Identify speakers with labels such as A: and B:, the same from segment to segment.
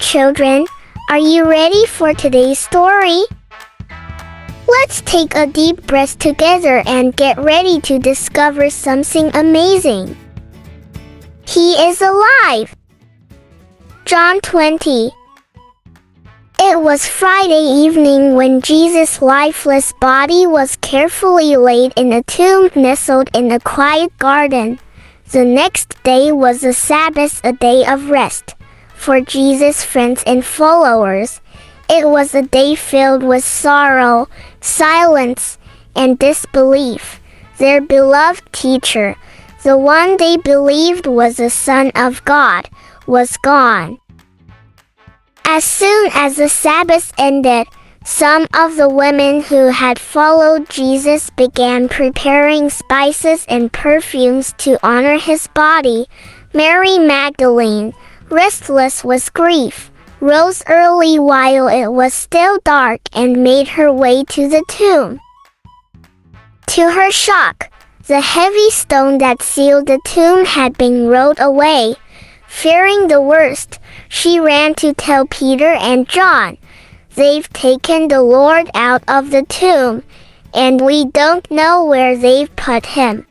A: children, are you ready for today's story? Let's take a deep breath together and get ready to discover something amazing. He is alive! John 20. It was Friday evening when Jesus' lifeless body was carefully laid in a tomb nestled in a quiet garden. The next day was the Sabbath, a day of rest. For Jesus' friends and followers, it was a day filled with sorrow, silence, and disbelief. Their beloved teacher, the one they believed was the Son of God, was gone. As soon as the Sabbath ended, some of the women who had followed Jesus began preparing spices and perfumes to honor his body. Mary Magdalene, restless with grief, rose early while it was still dark and made her way to the tomb. To her shock, the heavy stone that sealed the tomb had been rolled away. Fearing the worst, she ran to tell Peter and John, "They've taken the Lord out of the tomb, and we don't know where they've put him."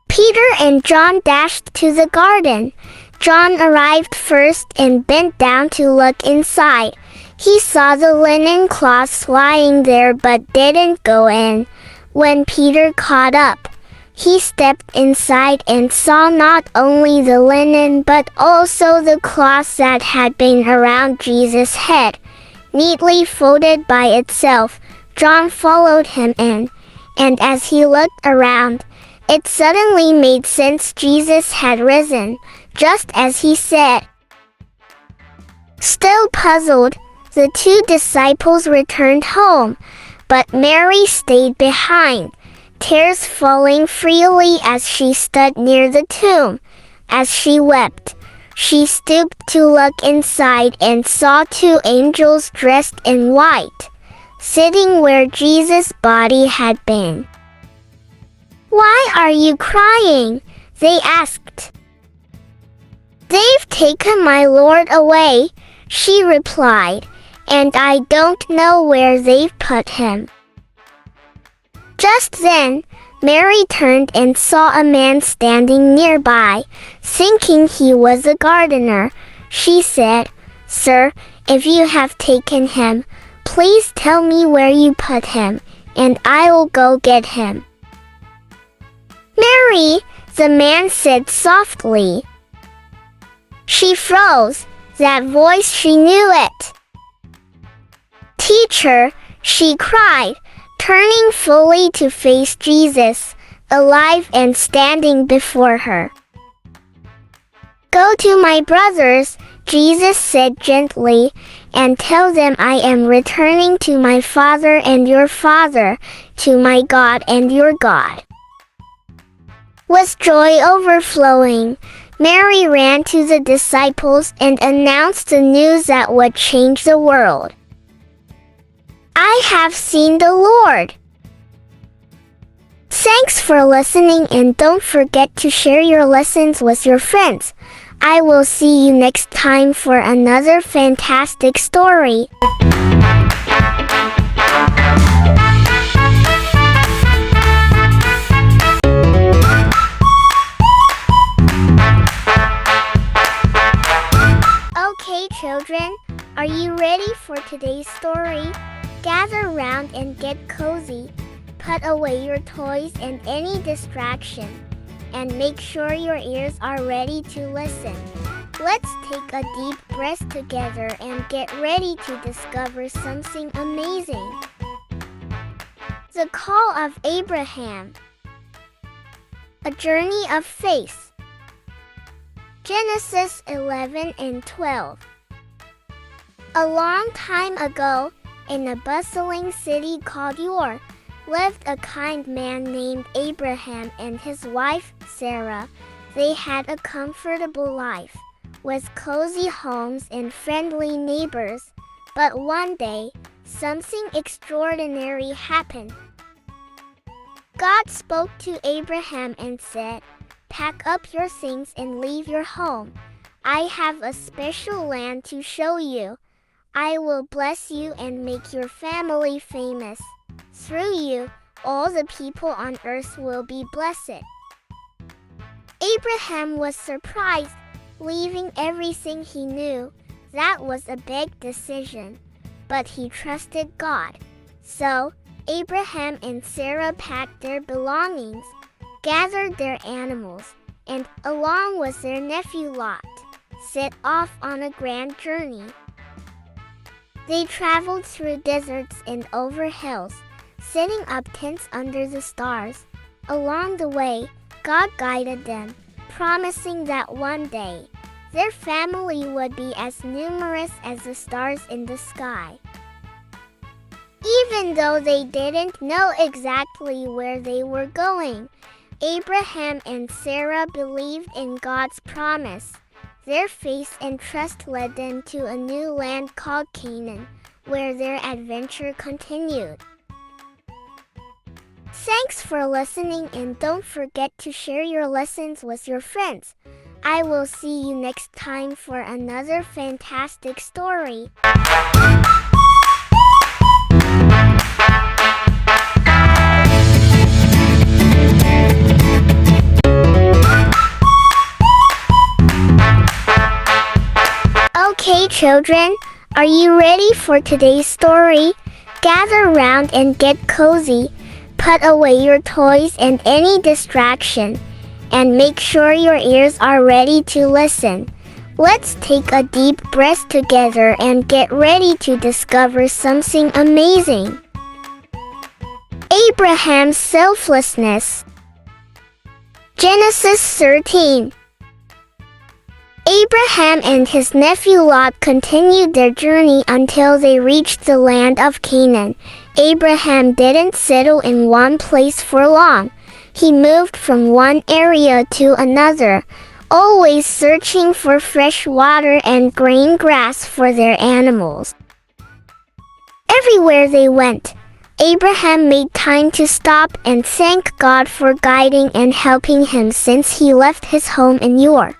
A: Peter and John dashed to the garden. John arrived first and bent down to look inside. He saw the linen cloths lying there but didn't go in. When Peter caught up, he stepped inside and saw not only the linen but also the cloth that had been around Jesus' head, neatly folded by itself. John followed him in, and as he looked around, it suddenly made sense. Jesus had risen, just as he said. Still puzzled, the two disciples returned home, but Mary stayed behind, tears falling freely as she stood near the tomb. As she wept, she stooped to look inside and saw two angels dressed in white, sitting where Jesus' body had been. "Why are you crying?" they asked. "They've taken my Lord away," she replied, "and I don't know where they've put him." Just then, Mary turned and saw a man standing nearby. Thinking he was a gardener, she said, "Sir, if you have taken him, please tell me where you put him, and I will go get him." "Mary," the man said softly. She froze. That voice, she knew it. "Teacher," she cried, turning fully to face Jesus, alive and standing before her. "Go to my brothers," Jesus said gently, "and tell them I am returning to my Father and your Father, to my God and your God." With joy overflowing, Mary ran to the disciples and announced the news that would change the world. "I have seen the Lord." Thanks for listening, and don't forget to share your lessons with your friends. I will see you next time for another fantastic story. Okay, children, are you ready for today's story? Gather round and get cozy. Put away your toys and any distraction, and make sure your ears are ready to listen. Let's take a deep breath together and get ready to discover something amazing. The Call of Abraham. A Journey of Faith. Genesis 11 and 12. A long time ago, in a bustling city called Ur, lived a kind man named Abraham and his wife Sarah. They had a comfortable life, with cozy homes and friendly neighbors. But one day, something extraordinary happened. God spoke to Abraham and said, "Pack up your things and leave your home. I have a special land to show you. I will bless you and make your family famous. Through you, all the people on earth will be blessed." Abraham was surprised, leaving everything he knew. That was a big decision, but he trusted God. So, Abraham and Sarah packed their belongings, gathered their animals, and, along with their nephew Lot, set off on a grand journey. They traveled through deserts and over hills, setting up tents under the stars. Along the way, God guided them, promising that one day, their family would be as numerous as the stars in the sky. Even though they didn't know exactly where they were going, Abraham and Sarah believed in God's promise. Their faith and trust led them to a new land called Canaan, where their adventure continued. Thanks for listening, and don't forget to share your lessons with your friends. I will see you next time for another fantastic story. Okay, children, are you ready for today's story? Gather round and get cozy. Put away your toys and any distraction, and make sure your ears are ready to listen. Let's take a deep breath together and get ready to discover something amazing. Abraham's selflessness. Genesis 13. Abraham and his nephew Lot continued their journey until they reached the land of Canaan. Abraham didn't settle in one place for long. He moved from one area to another, always searching for fresh water and green grass for their animals. Everywhere they went, Abraham made time to stop and thank God for guiding and helping him since he left his home in Ur.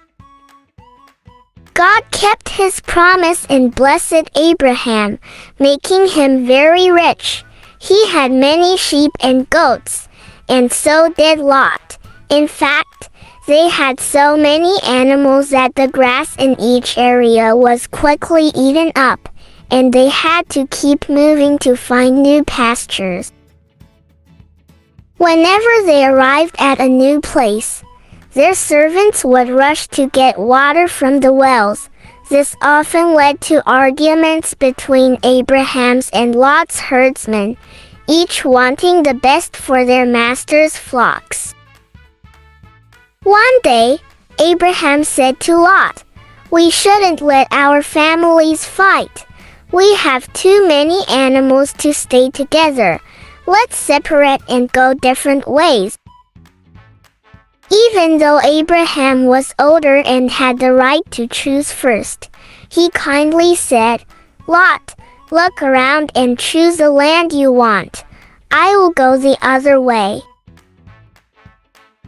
A: God kept his promise and blessed Abraham, making him very rich. He had many sheep and goats, and so did Lot. In fact, they had so many animals that the grass in each area was quickly eaten up, and they had to keep moving to find new pastures. Whenever they arrived at a new place, their servants would rush to get water from the wells. This often led to arguments between Abraham's and Lot's herdsmen, each wanting the best for their master's flocks. One day, Abraham said to Lot, "We shouldn't let our families fight. We have too many animals to stay together. Let's separate and go different ways." Even though Abraham was older and had the right to choose first, he kindly said, "Lot, look around and choose the land you want. I will go the other way."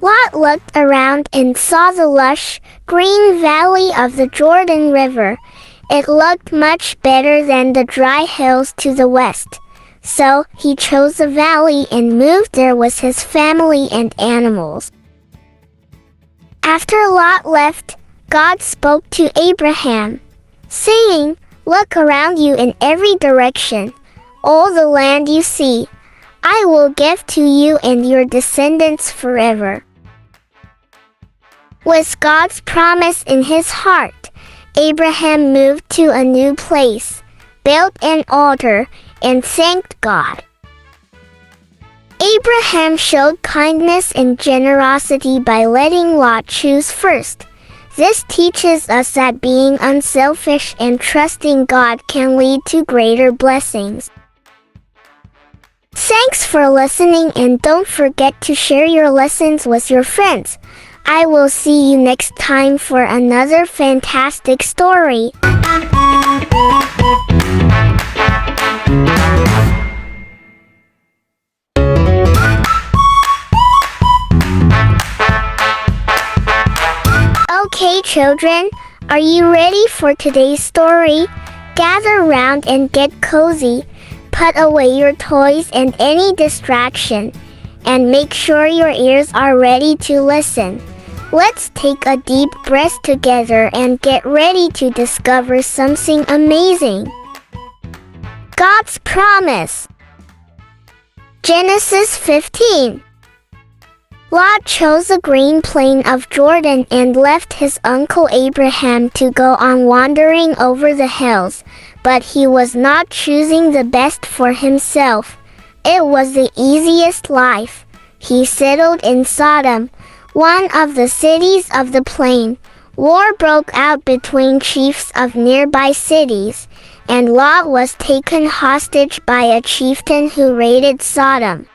A: Lot looked around and saw the lush, green valley of the Jordan River. It looked much better than the dry hills to the west. So he chose the valley and moved there with his family and animals. After Lot left, God spoke to Abraham, saying, "Look around you in every direction. All the land you see, I will give to you and your descendants forever." With God's promise in his heart, Abraham moved to a new place, built an altar, and thanked God. Abraham showed kindness and generosity by letting Lot choose first. This teaches us that being unselfish and trusting God can lead to greater blessings. Thanks for listening, and don't forget to share your lessons with your friends. I will see you next time for another fantastic story. Okay, children, Are you ready for today's story? Gather round and get cozy. Put away your toys and any distraction, and make sure your ears are ready to listen. Let's take a deep breath together and get ready to discover something amazing. God's promise. Genesis 15. Lot chose the green plain of Jordan and left his uncle Abraham to go on wandering over the hills, but he was not choosing the best for himself. It was the easiest life. He settled in Sodom, one of the cities of the plain. War broke out between chiefs of nearby cities, and Lot was taken hostage by a chieftain who raided Sodom.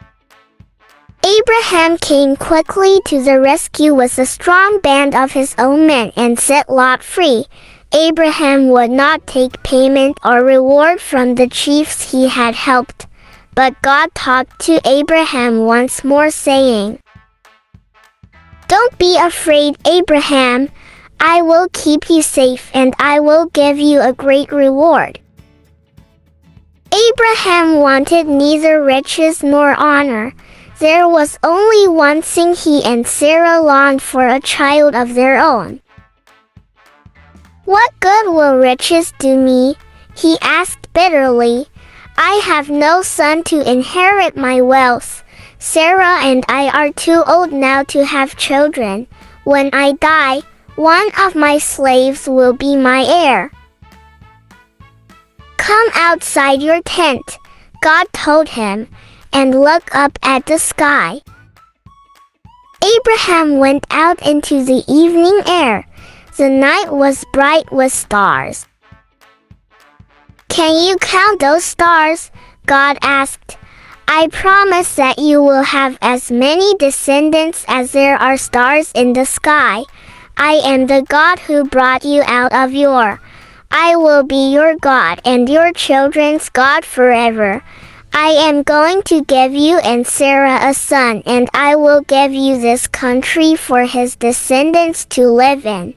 A: Abraham came quickly to the rescue with a strong band of his own men and set Lot free. Abraham would not take payment or reward from the chiefs he had helped, but God talked to Abraham once more, saying, "Don't be afraid, Abraham. I will keep you safe and I will give you a great reward." Abraham wanted neither riches nor honor. There was only one thing he and Sarah longed for: a child of their own. "What good will riches do me?" he asked bitterly. "I have no son to inherit my wealth. Sarah and I are too old now to have children. When I die, one of my slaves will be my heir." "Come outside your tent," God told him, "and look up at the sky." Abraham went out into the evening air. The night was bright with stars. "Can you count those stars?" God asked. "I promise that you will have as many descendants as there are stars in the sky. I am the God who brought you out of Ur. I will be your God and your children's God forever. I am going to give you and Sarah a son, and I will give you this country for his descendants to live in."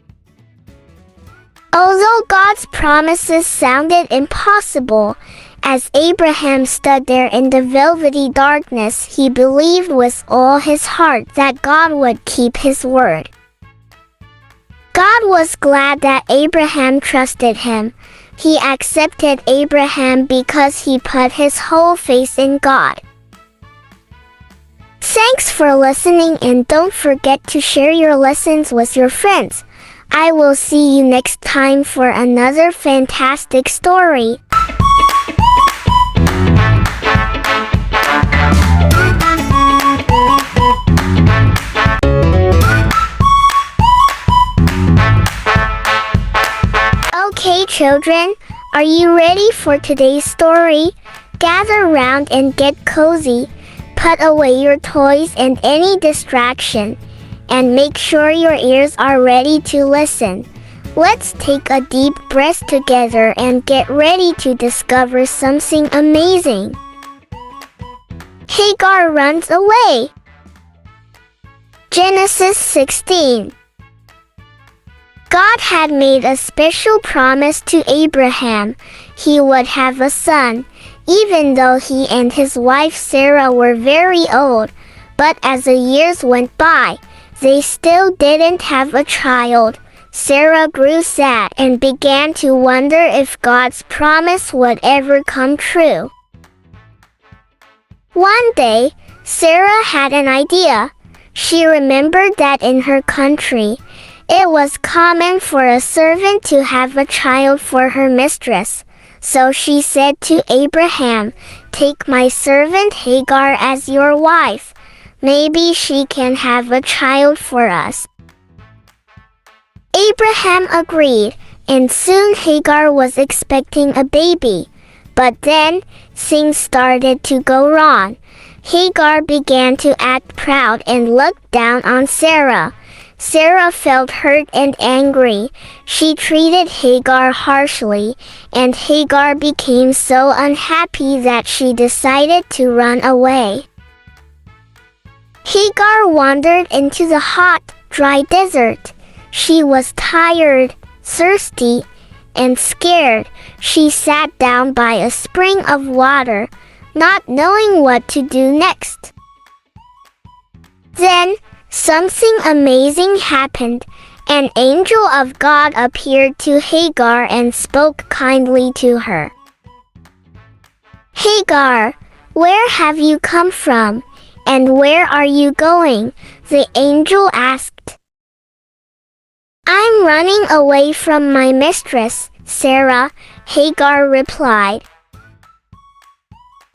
A: Although God's promises sounded impossible, as Abraham stood there in the velvety darkness, he believed with all his heart that God would keep his word. God was glad that Abraham trusted him. He accepted Abraham because he put his whole faith in God. Thanks for listening, and don't forget to share your lessons with your friends. I will see you next time for another fantastic story. Okay, children, are you ready for today's story? Gather round and get cozy. Put away your toys and any distraction, and make sure your ears are ready to listen. Let's take a deep breath together and get ready to discover something amazing. Hagar runs away. Genesis 16. God had made a special promise to Abraham. He would have a son, even though he and his wife Sarah were very old. But as the years went by, they still didn't have a child. Sarah grew sad and began to wonder if God's promise would ever come true. One day, Sarah had an idea. She remembered that in her country, it was common for a servant to have a child for her mistress. So she said to Abraham, "Take my servant Hagar as your wife. Maybe she can have a child for us." Abraham agreed, and soon Hagar was expecting a baby. But then, things started to go wrong. Hagar began to act proud and looked down on Sarah. Sarah felt hurt and angry. She treated Hagar harshly, and Hagar became so unhappy that she decided to run away. Hagar wandered into the hot, dry desert. She was tired, Thirsty and scared, she sat down by a spring of water, not knowing what to do next. Then, something amazing happened. An angel of God appeared to Hagar and spoke kindly to her. "Hagar, where have you come from, and where are you going?" the angel asked. "I'm running away from my mistress, Sarah," Hagar replied.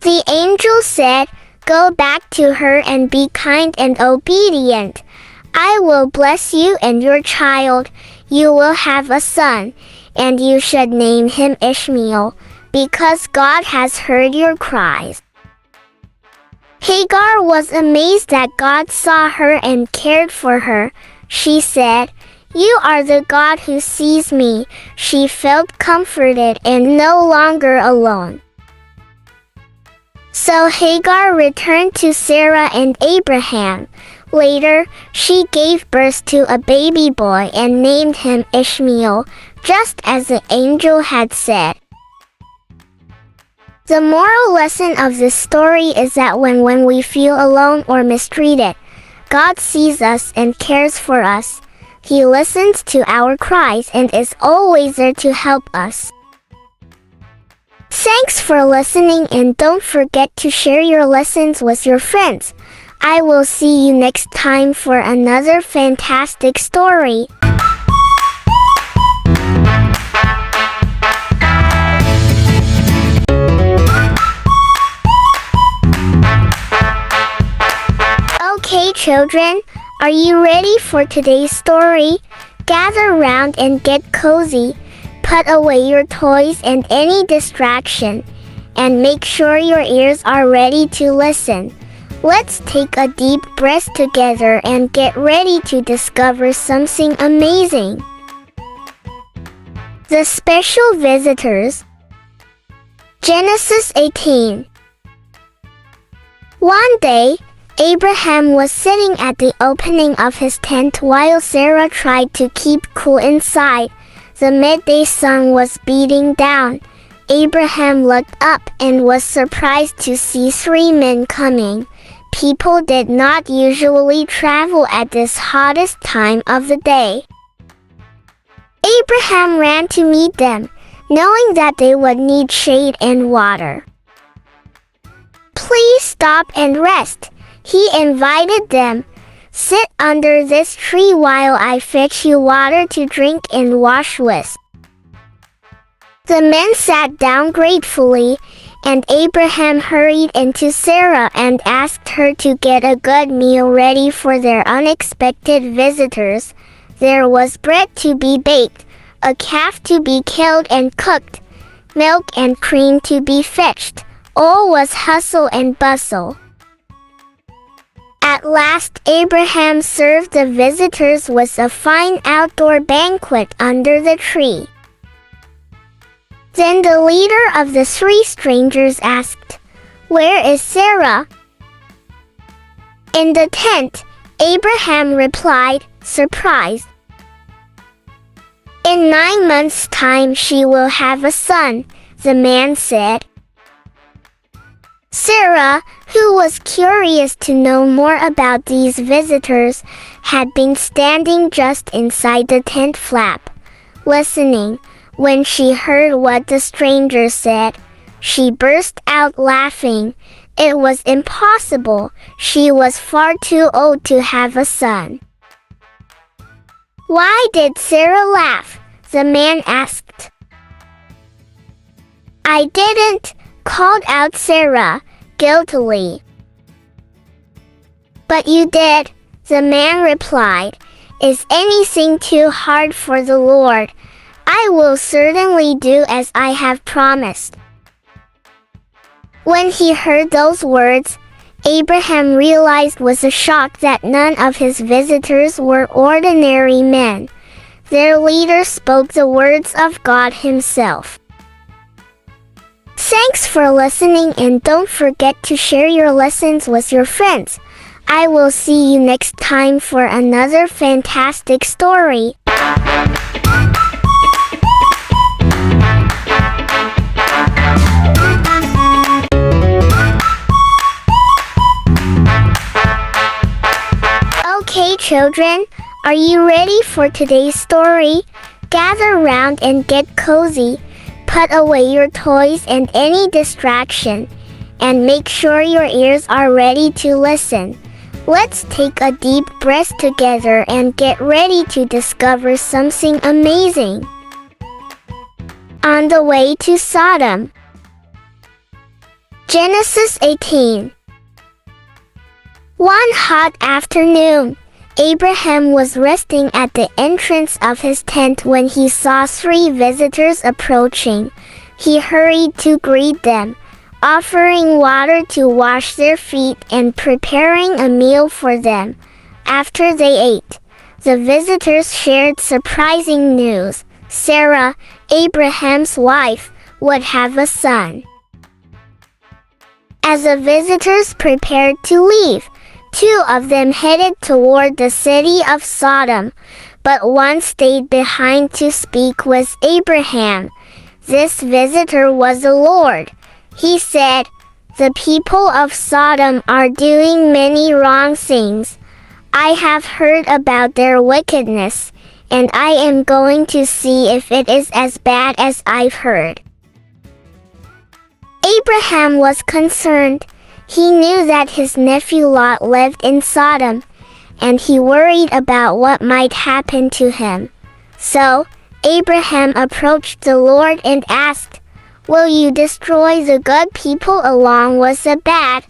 A: The angel said, "Go back to her and be kind and obedient. I will bless you and your child. You will have a son, and you should name him Ishmael, because God has heard your cries." Hagar was amazed that God saw her and cared for her. She said, "You are the God who sees me." She felt comforted and no longer alone. So Hagar returned to Sarah and Abraham. Later, she gave birth to a baby boy and named him Ishmael, just as the angel had said. The moral lesson of this story is that when we feel alone or mistreated, God sees us and cares for us. He listens to our cries and is always there to help us. Thanks for listening, and don't forget to share your lessons with your friends. I will see you next time for another fantastic story. Okay, children, are you ready for today's story? Gather round and get cozy. Put away your toys and any distraction, and make sure your ears are ready to listen. Let's take a deep breath together and get ready to discover something amazing. The special visitors. Genesis 18. One day, Abraham was sitting at the opening of his tent while Sarah tried to keep cool inside. The midday sun was beating down. Abraham looked up and was surprised to see 3 men coming. People did not usually travel at this hottest time of the day. Abraham ran to meet them, knowing that they would need shade and water. "Please stop and rest," he invited them. "Sit under this tree while I fetch you water to drink and wash with." The men sat down gratefully, and Abraham hurried into Sarah and asked her to get a good meal ready for their unexpected visitors. There was bread to be baked, a calf to be killed and cooked, milk and cream to be fetched. All was hustle and bustle. At last, Abraham served the visitors with a fine outdoor banquet under the tree. Then the leader of the 3 strangers asked, "Where is Sarah?" "In the tent," Abraham replied, surprised. "In 9 months' time she will have a son," the man said. Sarah, who was curious to know more about these visitors, had been standing just inside the tent flap, listening. When she heard what the stranger said, she burst out laughing. It was impossible. She was far too old to have a son. "Why did Sarah laugh?" the man asked. "I didn't," called out Sarah, guiltily. "But you did," the man replied. "Is anything too hard for the Lord? I will certainly do as I have promised." When he heard those words, Abraham realized with a shock that none of his visitors were ordinary men. Their leader spoke the words of God himself. Thanks for listening, and don't forget to share your lessons with your friends. I will see you next time for another fantastic story. children, are you ready for today's story? Gather round and get cozy. Put away your toys and any distraction, and make sure your ears are ready to listen. Let's take a deep breath together and get ready to discover something amazing. On the way to Sodom. Genesis 18. One hot afternoon, Abraham was resting at the entrance of his tent when he saw 3 visitors approaching. He hurried to greet them, offering water to wash their feet and preparing a meal for them. After they ate, the visitors shared surprising news. Sarah, Abraham's wife, would have a son. As the visitors prepared to leave, 2 of them headed toward the city of Sodom, but one stayed behind to speak with Abraham. This visitor was the Lord. He said, "The people of Sodom are doing many wrong things. I have heard about their wickedness, and I am going to see if it is as bad as I've heard." Abraham was concerned. He knew that his nephew Lot lived in Sodom, and he worried about what might happen to him. So, Abraham approached the Lord and asked, "Will you destroy the good people along with the bad?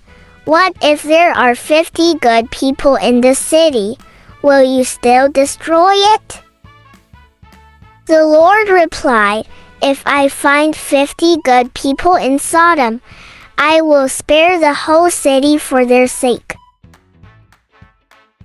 A: What if there are 50 good people in the city? Will you still destroy it?" The Lord replied, "If I find 50 good people in Sodom, I will spare the whole city for their sake."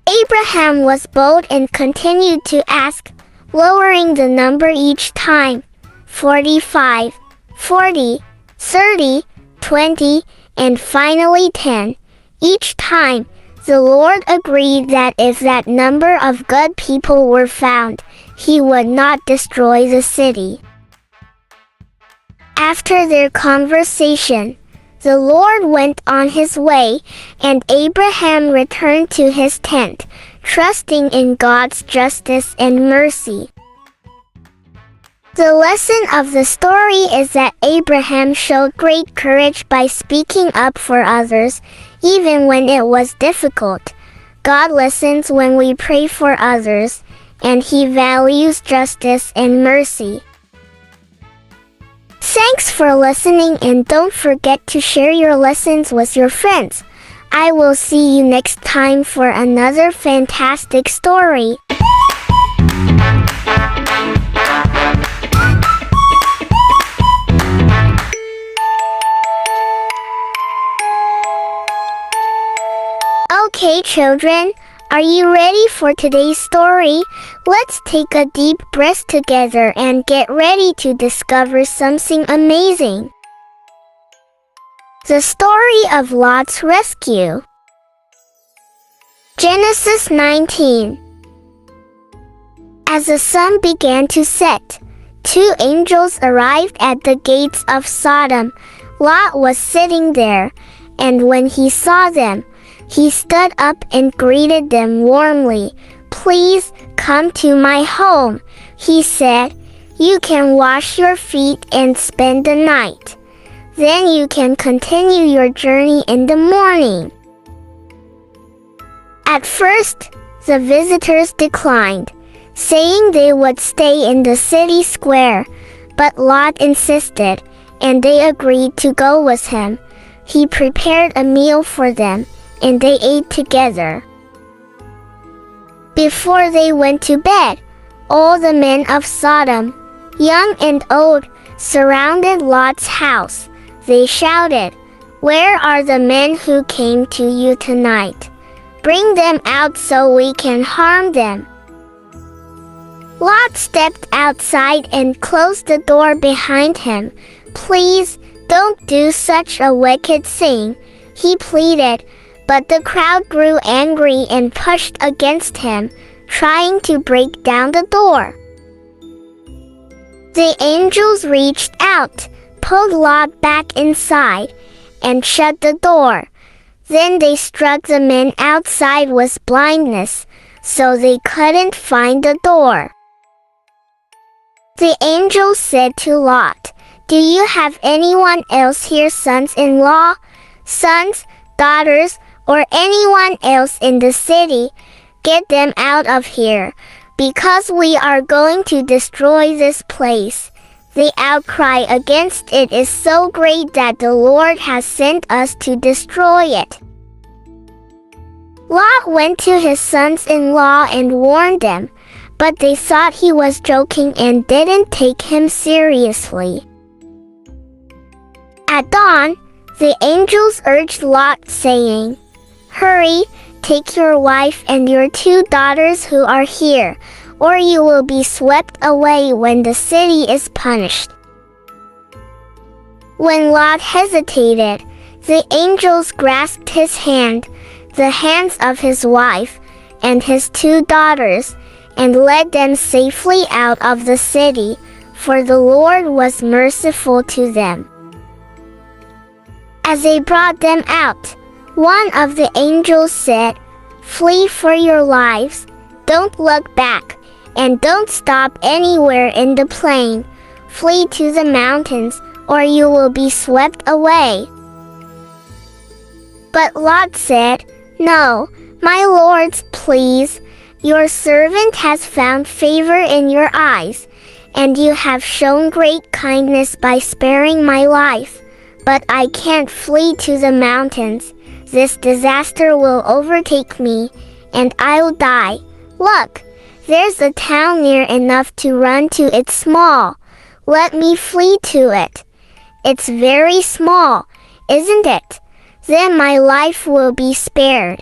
A: Abraham was bold and continued to ask, lowering the number each time: 45, 40, 30, 20, and finally 10. Each time, the Lord agreed that if that number of good people were found, he would not destroy the city. After their conversation, the Lord went on his way, and Abraham returned to his tent, trusting in God's justice and mercy. The lesson of the story is that Abraham showed great courage by speaking up for others, even when it was difficult. God listens when we pray for others, and he values justice and mercy. Thanks for listening, and don't forget to share your lessons with your friends. I will see you next time for another fantastic story. Okay, children, are you ready for today's story? Let's take a deep breath together and get ready to discover something amazing. The story of Lot's rescue. Genesis 19. As the sun began to set, 2 angels arrived at the gates of Sodom. Lot was sitting there, and when he saw them, he stood up and greeted them warmly. "Please come to my home," he said. "You can wash your feet and spend the night. Then you can continue your journey in the morning." At first, the visitors declined, saying they would stay in the city square, but Lot insisted, and they agreed to go with him. He prepared a meal for them, and they ate together. Before they went to bed, all the men of Sodom, young and old, surrounded Lot's house. They shouted, "Where are the men who came to you tonight? Bring them out so we can harm them." Lot stepped outside and closed the door behind him. "Please, don't do such a wicked thing," he pleaded, but the crowd grew angry and pushed against him, trying to break down the door. The angels reached out, pulled Lot back inside, and shut the door. Then they struck the men outside with blindness. so they couldn't find the door. The angel said to Lot, "Do you have anyone else here, sons-in-law, sons, daughters, or anyone else in the city? Get them out of here, because we are going to destroy this place. The outcry against it is so great that the Lord has sent us to destroy it." Lot went to his sons-in-law and warned them, but they thought he was joking and didn't take him seriously. At dawn, the angels urged Lot, saying, "Hurry, take your wife and your 2 daughters who are here, or you will be swept away when the city is punished." When Lot hesitated, the angels grasped his hand, the hands of his wife, and his 2 daughters, and led them safely out of the city, for the Lord was merciful to them. As they brought them out, one of the angels said, "Flee for your lives, don't look back, and don't stop anywhere in the plain. Flee to the mountains, or you will be swept away." But Lot said, "No, my lords, please. Your servant has found favor in your eyes, and you have shown great kindness by sparing my life. But I can't flee to the mountains. This disaster will overtake me, and I'll die. Look, there's a town near enough to run to. It's small. Let me flee to it. It's very small, isn't it? Then my life will be spared."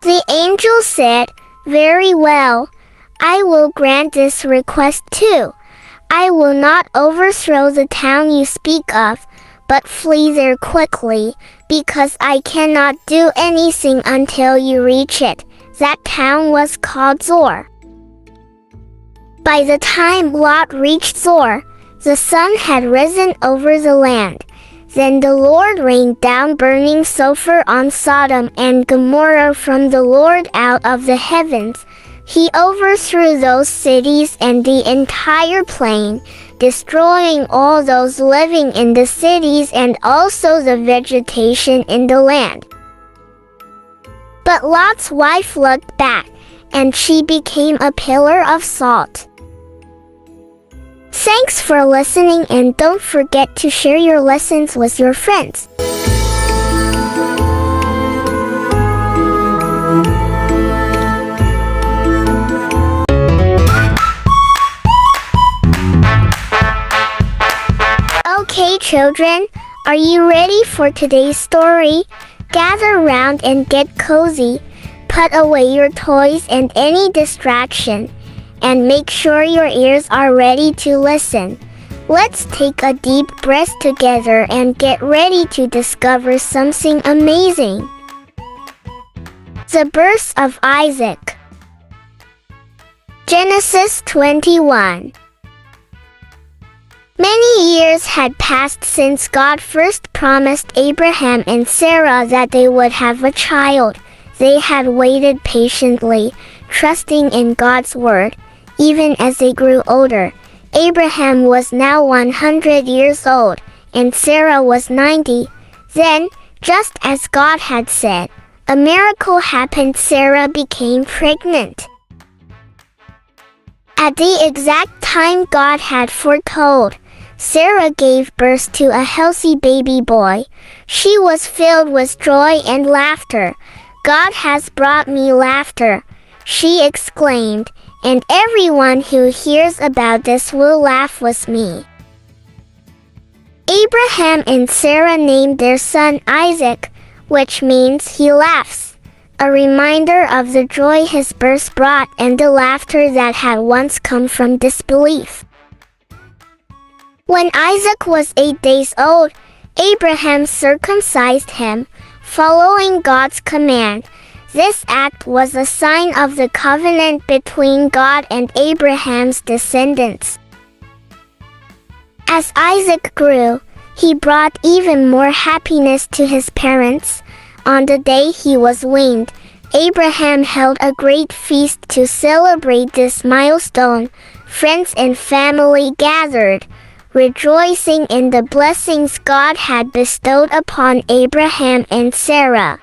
A: The angel said, "Very well. I will grant this request too. I will not overthrow the town you speak of, but flee there quickly, because I cannot do anything until you reach it." That town was called Zor. By the time Lot reached Zor, the sun had risen over the land. Then the Lord rained down burning sulfur on Sodom and Gomorrah from the Lord out of the heavens. He overthrew those cities and the entire plain, destroying all those living in the cities and also the vegetation in the land. But Lot's wife looked back, and she became a pillar of salt. Thanks for listening, and don't forget to share your lessons with your friends. Okay, children, are you ready for today's story? Gather round and get cozy. Put away your toys and any distraction, and make sure your ears are ready to listen. Let's take a deep breath together and get ready to discover something amazing. The birth of Isaac. Genesis 21. Many years had passed since God first promised Abraham and Sarah that they would have a child. They had waited patiently, trusting in God's word. Even as they grew older, Abraham was now 100 years old, and Sarah was 90. Then, just as God had said, a miracle happened. Sarah became pregnant. At the exact time God had foretold, Sarah gave birth to a healthy baby boy. She was filled with joy and laughter. "God has brought me laughter," she exclaimed, "and everyone who hears about this will laugh with me." Abraham and Sarah named their son Isaac, which means he laughs, a reminder of the joy his birth brought and the laughter that had once come from disbelief. When Isaac was 8 days old, Abraham circumcised him, following God's command. This act was a sign of the covenant between God and Abraham's descendants. As Isaac grew, he brought even more happiness to his parents. On the day he was weaned, Abraham held a great feast to celebrate this milestone. Friends and family gathered, rejoicing in the blessings God had bestowed upon Abraham and Sarah.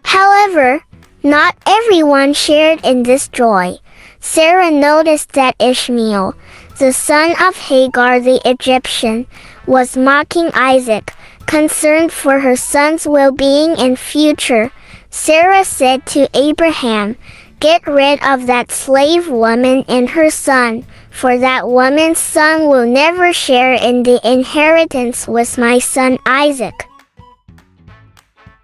A: However, not everyone shared in this joy. Sarah noticed that Ishmael, the son of Hagar the Egyptian, was mocking Isaac. Concerned for her son's well-being and future, Sarah said to Abraham, "Get rid of that slave woman and her son, for that woman's son will never share in the inheritance with my son Isaac."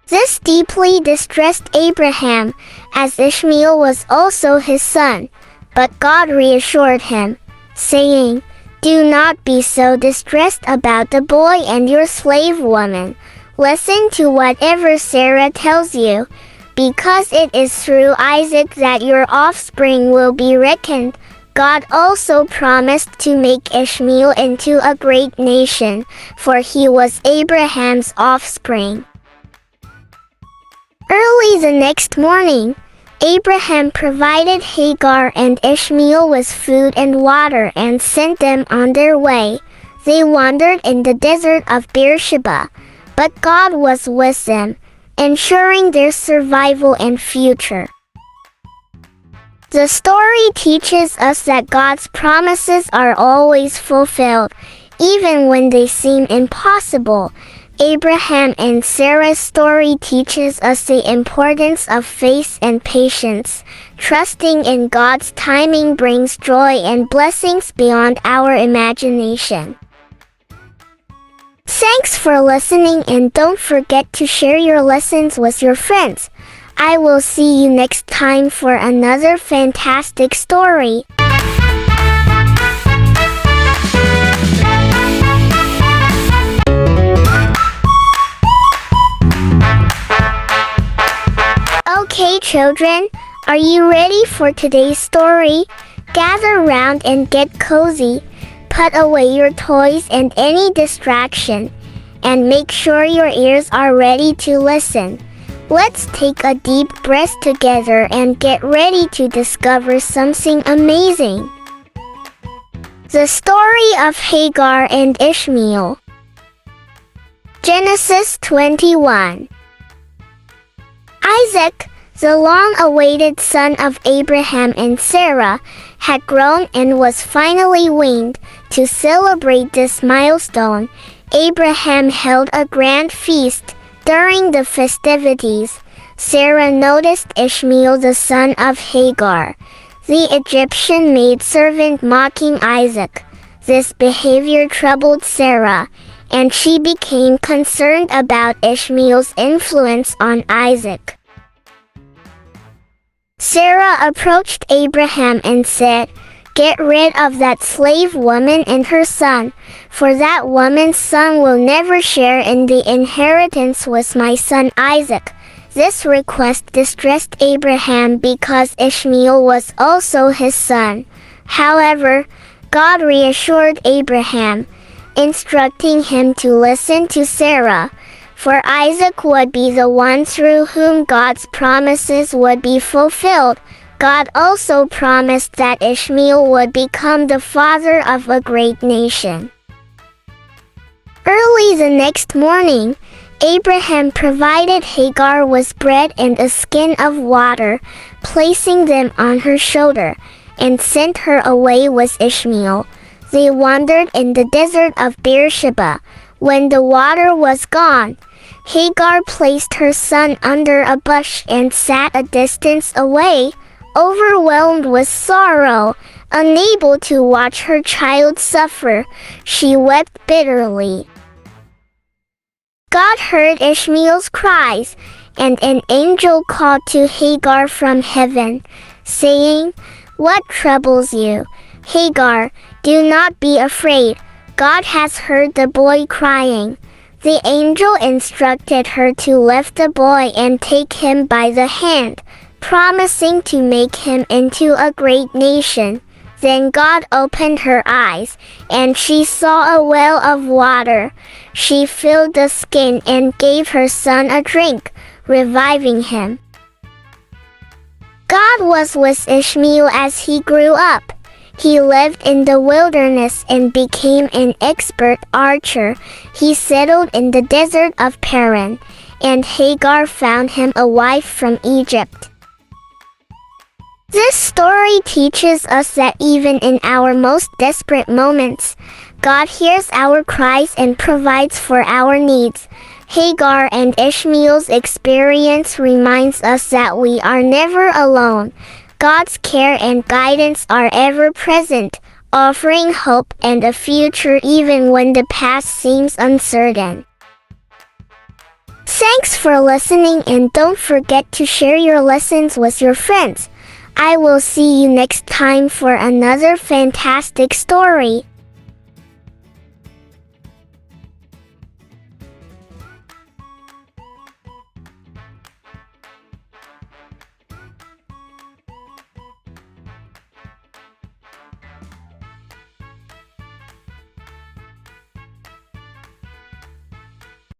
A: This deeply distressed Abraham, as Ishmael was also his son, but God reassured him, saying, "Do not be so distressed about the boy and your slave woman. Listen to whatever Sarah tells you, because it is through Isaac that your offspring will be reckoned." God also promised to make Ishmael into a great nation, for he was Abraham's offspring. Early the next morning, Abraham provided Hagar and Ishmael with food and water and sent them on their way. They wandered in the desert of Beersheba, but God was with them, ensuring their survival and future. The story teaches us that God's promises are always fulfilled, even when they seem impossible. Abraham and Sarah's story teaches us the importance of faith and patience. Trusting in God's timing brings joy and blessings beyond our imagination. Thanks for listening, and don't forget to share your lessons with your friends. I will see you next time for another fantastic story. Okay, children, are you ready for today's story? Gather round and get cozy. Put away your toys and any distraction, and make sure your ears are ready to listen. Let's take a deep breath together and get ready to discover something amazing. The story of Hagar and Ishmael. Genesis 21. Isaac, the long-awaited son of Abraham and Sarah, had grown and was finally weaned. To celebrate this milestone, Abraham held a grand feast. During the festivities, Sarah noticed Ishmael, the son of Hagar, the Egyptian maidservant, mocking Isaac. This behavior troubled Sarah, and she became concerned about Ishmael's influence on Isaac. Sarah approached Abraham and said, "Get rid of that slave woman and her son, for that woman's son will never share in the inheritance with my son Isaac." This request distressed Abraham because Ishmael was also his son. However, God reassured Abraham, instructing him to listen to Sarah, for Isaac would be the one through whom God's promises would be fulfilled. God also promised that Ishmael would become the father of a great nation. Early the next morning, Abraham provided Hagar with bread and a skin of water, placing them on her shoulder, and sent her away with Ishmael. They wandered in the desert of Beersheba. When the water was gone, Hagar placed her son under a bush and sat a distance away, overwhelmed with sorrow. Unable to watch her child suffer, she wept bitterly. God heard Ishmael's cries, and an angel called to Hagar from heaven, saying, "What troubles you, Hagar? Do not be afraid. God has heard the boy crying." The angel instructed her to lift the boy and take him by the hand, promising to make him into a great nation. Then God opened her eyes, and she saw a well of water. She filled the skin and gave her son a drink. reviving him. God was with Ishmael as he grew up. He lived in the wilderness and became an expert archer. He settled in the desert of Paran, and Hagar found him a wife from Egypt. This story teaches us that even in our most desperate moments, God hears our cries and provides for our needs. Hagar and Ishmael's experience reminds us that we are never alone. God's care and guidance are ever present, offering hope and a future even when the past seems uncertain. Thanks for listening, and don't forget to share your lessons with your friends. I will see you next time for another fantastic story.